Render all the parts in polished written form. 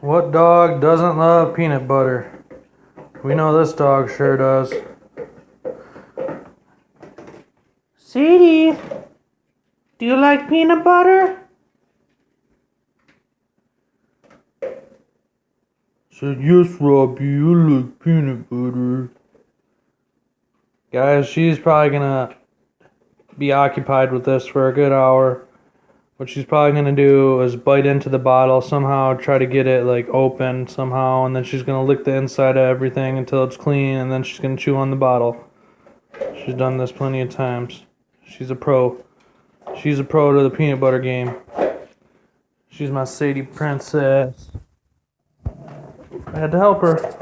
What dog doesn't love peanut butter? We know this dog sure does. Sadie, do you like peanut butter? Said, yes, Robbie, you like peanut butter. Guys, she's probably gonna be occupied with this for a good hour. What she's probably gonna do is bite into the bottle somehow, try to get it like open somehow, and then she's gonna lick the inside of everything until it's clean, and then she's gonna chew on the bottle. She's done this plenty of times. She's a pro. She's a pro to the peanut butter game. She's my Sadie princess. I had to help her.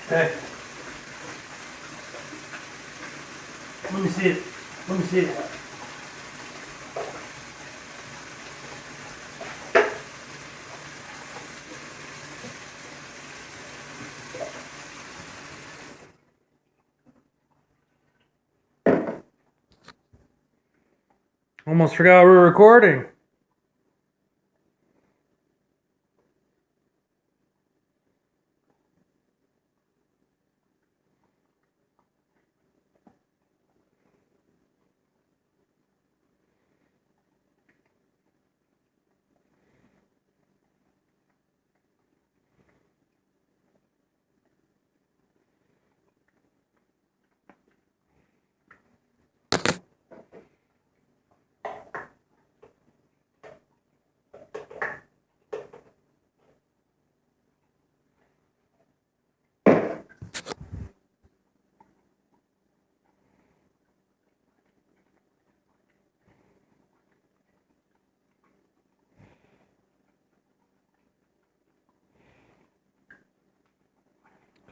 Hey. Let me see it. Let me see it. Almost forgot we were recording.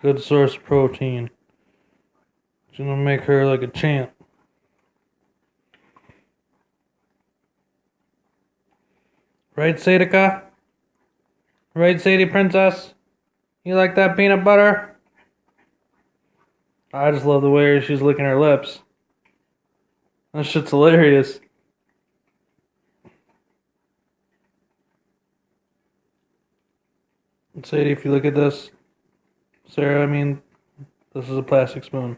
Good source of protein. It's gonna make her like a champ. Right, Sadika? Right, Sadie Princess? You like that peanut butter? I just love the way she's licking her lips. That shit's hilarious. Sadie, if you look at this, Sarah, I mean, this is a plastic spoon.